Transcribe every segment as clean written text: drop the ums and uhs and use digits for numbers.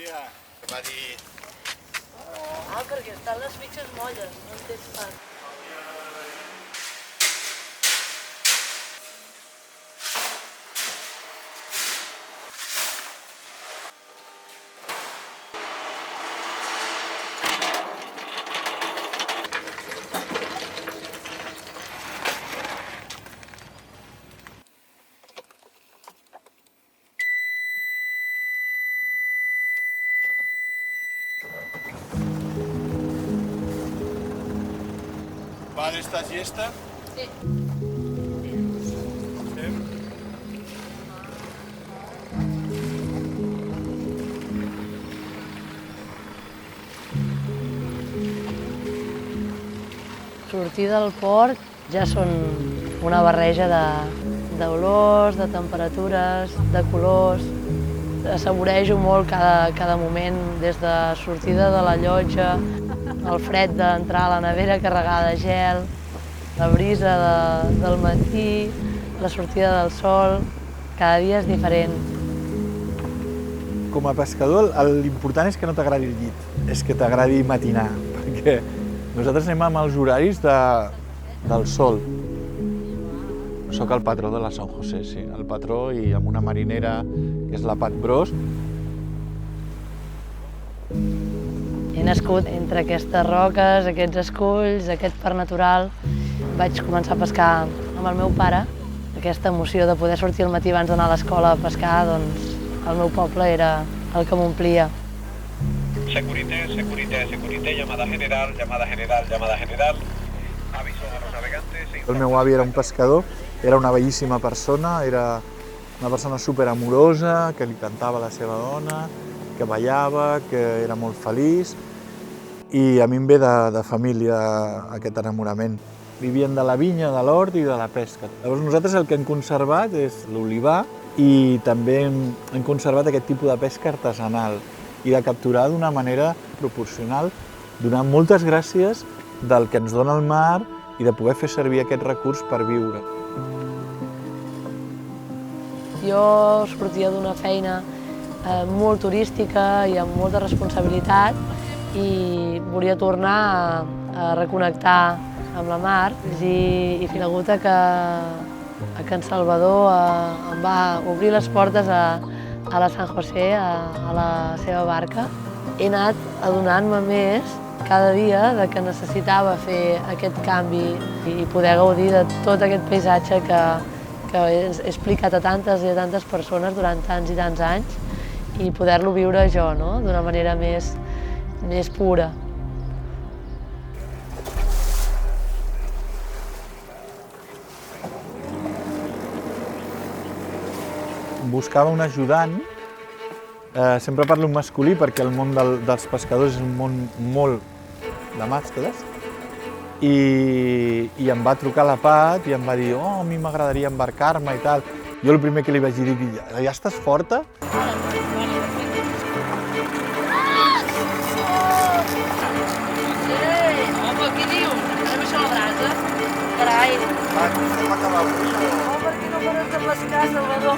dia. Que va dir... Ah, perquè estan les fitxes molles, no en tens pas. ¿Vale esta siesta? Sí. Sortir del port ja són una barreja d'olors, de temperatures, de colors. Assaborejo molt cada moment, des de sortida de la llotja, el fred d'entrar a la nevera carregada de gel, la brisa del matí, la sortida del sol. Cada dia és diferent. Com a pescador, l'important és que no t'agradi el llit, és que t'agradi matinar, perquè nosaltres anem amb els horaris del sol. Soc el patró de la San José, sí, el patró, i amb una marinera que és la Pat Bros. He nascut entre aquestes roques, aquests esculls, aquest parc natural. Vaig començar a pescar amb el meu pare. Aquesta emoció de poder sortir al matí abans d'anar a l'escola a pescar, doncs el meu poble era el que m'omplia. Securité, securité, securité, llamada general, llamada general, llamada general. Aviso a los navegantes. El meu avi era un pescador, era una bellíssima persona, era una persona superamorosa, que li cantava a la seva dona, que ballava, que era molt feliç. I a mi em ve de família aquest enamorament. Vivien de la vinya, de l'hort i de la pesca. Llavors nosaltres el que hem conservat és l'olivar i també hem conservat aquest tipus de pesca artesanal i de capturar d'una manera proporcional, donant moltes gràcies del que ens dona el mar i de poder fer servir aquest recurs per viure. Jo sortia d'una feina molt turística i amb molta responsabilitat i volia tornar a reconnectar amb la mar i conegut que en Salvador em va obrir les portes a la San José, a la seva barca. He anat adonant-me més cada dia que necessitava fer aquest canvi i poder gaudir de tot aquest paisatge que he explicat a tantes i a tantes persones durant tants i tants anys i poder-lo viure jo, no? D'una manera més pura. Buscava un ajudant, sempre parlo en masculí perquè el món dels pescadors és un món molt de mascles, i em va trucar la Pat i em va dir a mi m'agradaria embarcar-me i tal. Jo el primer que li vaig dir, ja estàs forta? Home, què dius? Anem a la brasa? Carai! Vam acabar avui. Per què no pares de pescar, Salvador?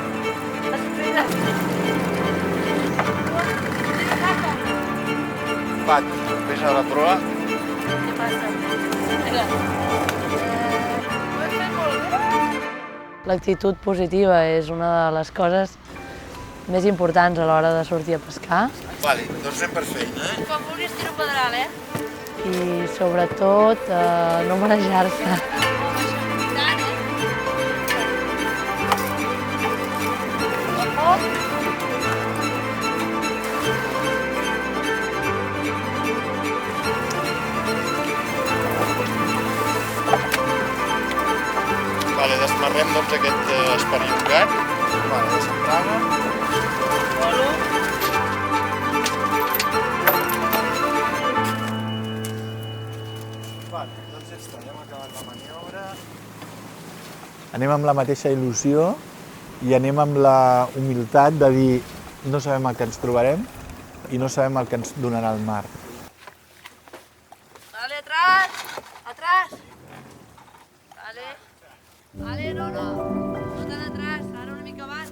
Espera! Pat, vés a la proa. Què passa? Espera. Ho has fet molt bé! L'actitud positiva és una de les coses més importants a l'hora de sortir a pescar. Vale, doncs anem per feina, Com vulguis tiro pedral, I sobretot no marejar-se. Vale, desmarrem doncs aquest esperiongat. Vale, de centrada. Vale, doncs ja està, ja hem acabat la maniobra. Anem amb la mateixa il·lusió i anem amb la humilitat de dir no sabem el que ens trobarem i no sabem el que ens donarà el mar. Vale, atrás! Atrás! Vale. Vale, no tan atrás, ara una mica abans.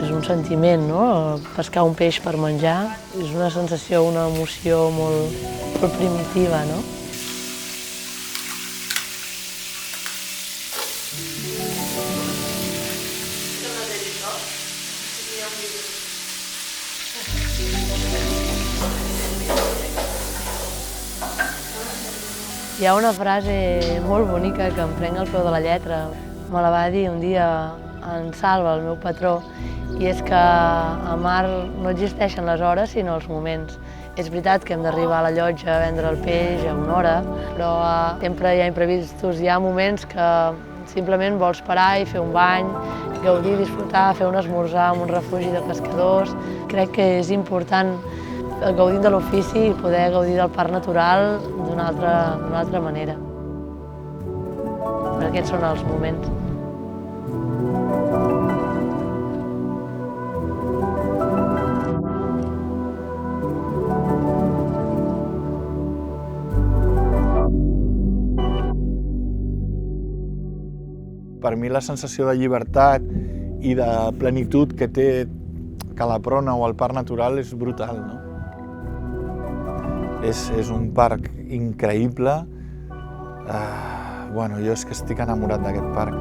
és un sentiment, no? Pescar un peix per menjar és una sensació, una emoció molt primitiva, no? Hi ha una frase molt bonica que em prenc al peu de la lletra. Me la va dir un dia en Salva, el meu patró, i és que a mar no existeixen les hores sinó els moments. És veritat que hem d'arribar a la llotja a vendre el peix a una hora, però sempre hi ha imprevistos, hi ha moments que simplement vols parar i fer un bany, gaudir, disfrutar, fer un esmorzar en un refugi de pescadors. Crec que és important gaudint de l'ofici i poder gaudir del parc natural d'una altra manera. Aquests són els moments. Per mi la sensació de llibertat i de plenitud que té Calaprona o el Parc Natural és brutal, no? És un parc increïble. Bueno, jo és que estic enamorat d'aquest parc.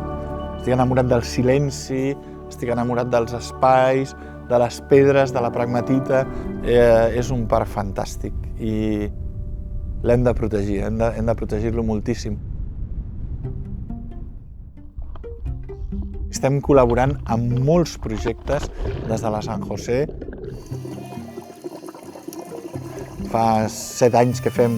Estic enamorat del silenci, estic enamorat dels espais, de les pedres, de la pragmatita. És un parc fantàstic i l'hem de protegir, hem de protegir-lo moltíssim. Estem col·laborant amb molts projectes des de la San José. Fa 7 anys que fem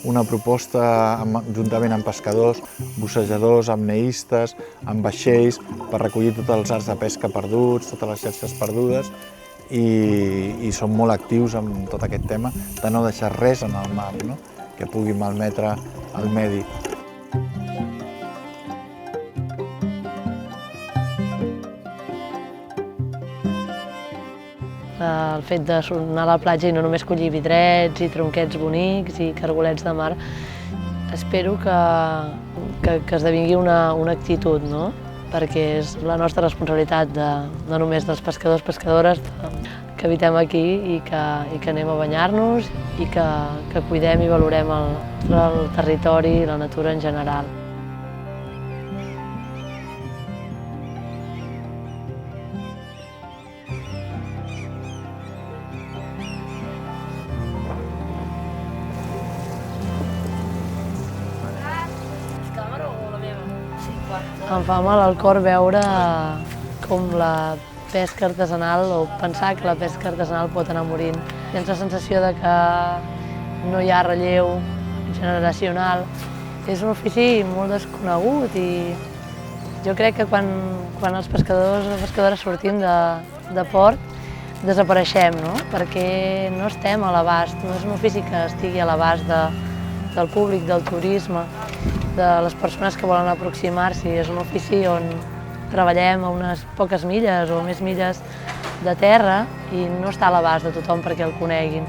una proposta juntament amb pescadors, bussejadors, apneistes, amb vaixells, per recollir tots els arts de pesca perduts, totes les xarxes perdudes, i som molt actius amb tot aquest tema de no deixar res en el mar, no? Que pugui malmetre el medi. El fet d'anar a la platja i no només collir vidrets i tronquets bonics i cargolets de mar, espero que esdevingui una actitud, no? Perquè és la nostra responsabilitat, no només dels pescadors, pescadores, que habitem aquí i que anem a banyar-nos i que cuidem i valorem el territori i la natura en general. Em fa mal al cor veure com la pesca artesanal, o pensar que la pesca artesanal pot anar morint. Tens la sensació de que no hi ha relleu generacional. És un ofici molt desconegut i jo crec que quan els pescadors o pescadores sortim de port desapareixem, no? Perquè no estem a l'abast, no és un ofici que estigui a l'abast del públic, del turisme, de les persones que volen aproximar-s'hi. És un ofici on treballem a unes poques milles o més milles de terra i no està a l'abast de tothom perquè el coneguin.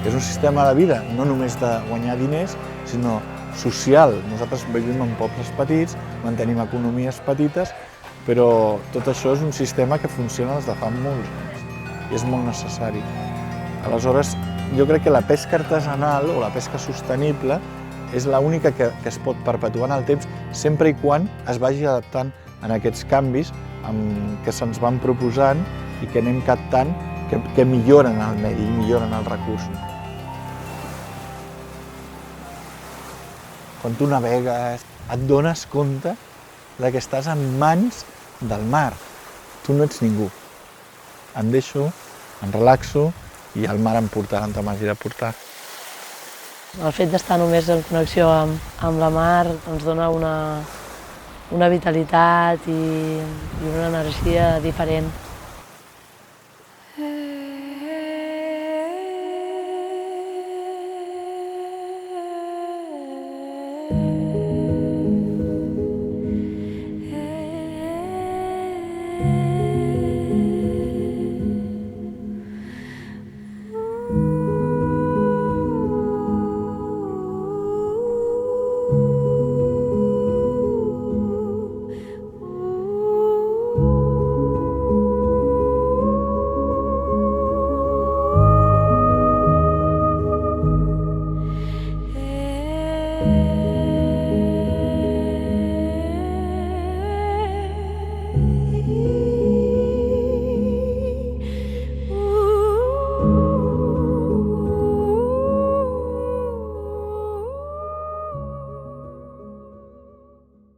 És un sistema de vida, no només de guanyar diners, sinó social. Nosaltres vivim en pobles petits, mantenim economies petites, però tot això és un sistema que funciona des de fa molts anys i és molt necessari. Aleshores, jo crec que la pesca artesanal o la pesca sostenible és l'única que es pot perpetuar en el temps sempre i quan es vagi adaptant en aquests canvis que se'ns van proposant i que anem captant que milloren el medi i milloren el recurs. Quan tu navegues et dones compte que estàs en mans del mar. Tu no ets ningú. Em deixo, em relaxo i el mar em portarà on m'hagi de portar. El fet d'estar només en connexió amb la mar ens dona una vitalitat i una energia diferent.